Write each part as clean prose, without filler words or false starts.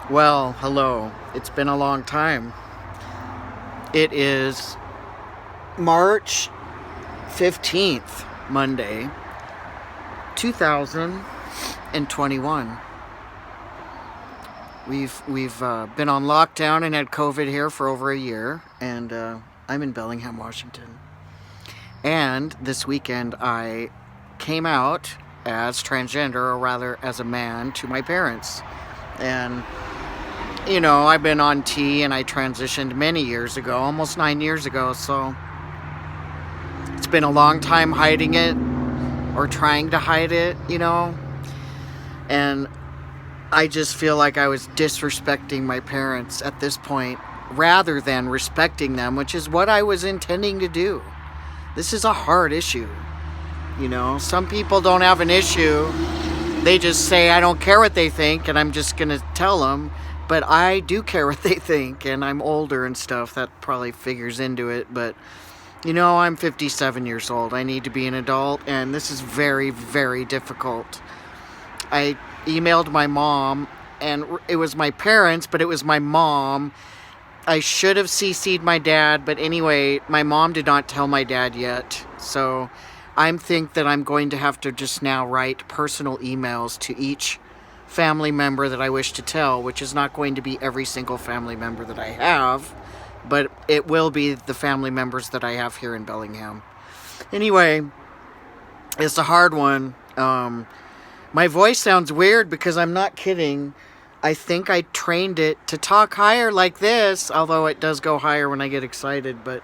Well, hello. It's been a long time. It is March 15th, Monday, 2021. We've been on lockdown and had COVID here for over a year, and I'm in Bellingham, Washington. And this weekend I came out as transgender, or rather as a man, to my parents. And I've been on T and I transitioned many years ago, almost 9 years ago, so it's been a long time hiding it or trying to hide it. And I just feel like I was disrespecting my parents at this point rather than respecting them, which is what I was intending to do. This is a hard issue. Some people don't have an issue. They just say, I don't care what they think, and I'm just going to tell them. But I do care what they think, and I'm older and stuff. That probably figures into it. But, I'm 57 years old. I need to be an adult, and this is very, very difficult. I emailed my mom, and it was my parents, but it was my mom. I should have CC'd my dad, but anyway, my mom did not tell my dad yet. So I think that I'm going to have to just now write personal emails to each family member that I wish to tell, which is not going to be every single family member that I have, but it will be the family members that I have here in Bellingham. Anyway, it's a hard one. My voice sounds weird because I'm not kidding. I think I trained it to talk higher like this, although it does go higher when I get excited, but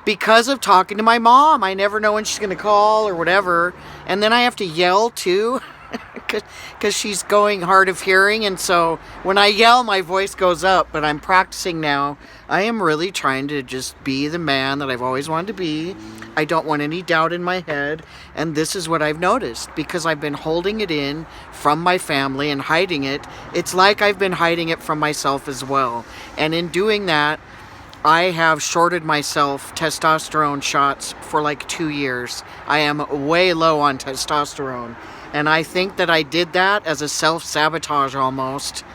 because of talking to my mom, I never know when she's going to call or whatever, and then I have to yell too. Because she's going hard of hearing, and so when I yell my voice goes up, but I'm practicing now. I am really trying to just be the man that I've always wanted to be. I don't want any doubt in my head, and this is what I've noticed, because I've been holding it in from my family and hiding it. It's like I've been hiding it from myself as well, and in doing that I have shorted myself testosterone shots for like 2 years. I am way low on testosterone. And I think that I did that as a self-sabotage almost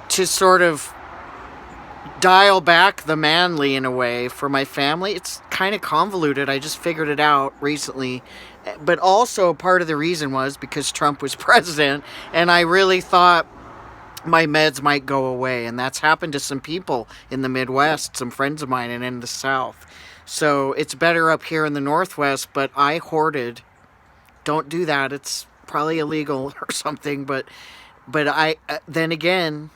to sort of dial back the manly in a way for my family. It's kind of convoluted. I just figured it out recently. But also part of the reason was because Trump was president, and I really thought my meds might go away. And that's happened to some people in the Midwest, some friends of mine, and in the South. So it's better up here in the Northwest, but I hoarded. Don't do that. It's probably illegal or something, but then again,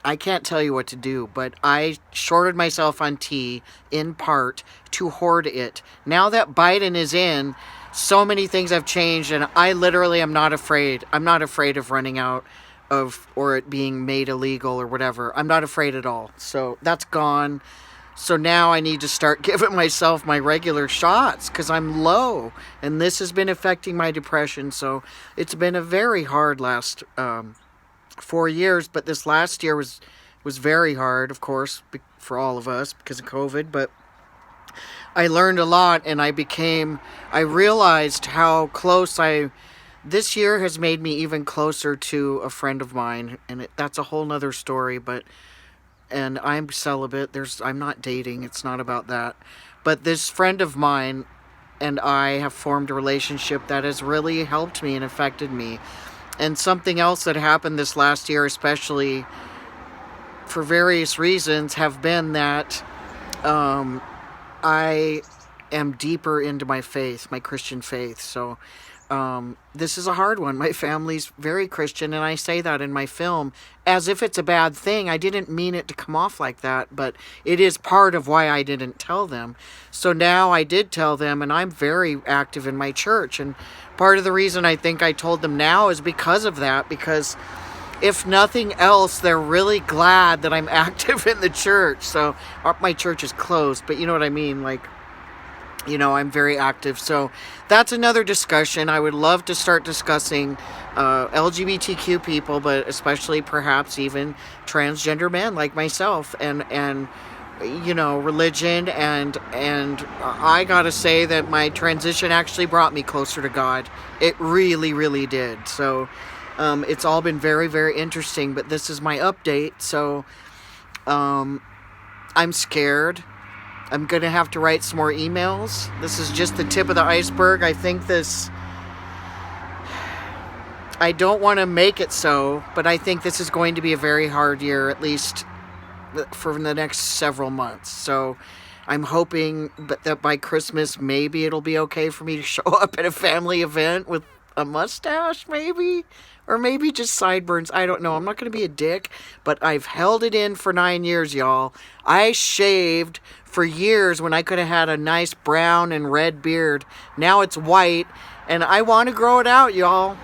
I can't tell you what to do, but I shorted myself on tea in part to hoard it. Now that Biden is in, so many things have changed, and I literally am not afraid. I'm not afraid of running out of, or it being made illegal or whatever. I'm not afraid at all. So that's gone. So now I need to start giving myself my regular shots because I'm low. And this has been affecting my depression. So it's been a very hard last 4 years. But this last year was very hard, of course, for all of us because of COVID. But I learned a lot, and I realized how close this year has made me even closer to a friend of mine. And that's a whole nother story, and I'm celibate. I'm not dating. It's not about that. But this friend of mine and I have formed a relationship that has really helped me and affected me. And something else that happened this last year, especially for various reasons, have been that I am deeper into my faith, my Christian faith. So this is a hard one. My family's very Christian, and I say that in my film as if it's a bad thing. I didn't mean it to come off like that, but it is part of why I didn't tell them. So now I did tell them, and I'm very active in my church. And part of the reason I think I told them now is because of that, because if nothing else, they're really glad that I'm active in the church. So my church is closed, but you know what I mean? Like, I'm very active. So that's another discussion. I would love to start discussing LGBTQ people, but especially perhaps even transgender men like myself, and religion. And I gotta say that my transition actually brought me closer to God. It really, really did. So It's all been very, very interesting, but this is my update, so I'm scared. I'm going to have to write some more emails. This is just the tip of the iceberg. I think I don't want to make it so, but I think this is going to be a very hard year, at least for the next several months. So I'm hoping that by Christmas, maybe it'll be okay for me to show up at a family event with a mustache, maybe, or maybe just sideburns. I don't know. I'm not going to be a dick, but I've held it in for 9 years, y'all. I shaved for years when I could have had a nice brown and red beard. Now it's white, and I want to grow it out, y'all.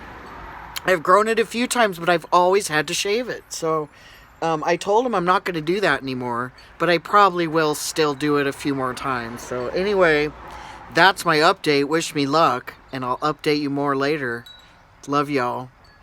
I've grown it a few times, but I've always had to shave it. So I told him I'm not going to do that anymore, but I probably will still do it a few more times. So anyway, that's my update. Wish me luck, and I'll update you more later. Love y'all.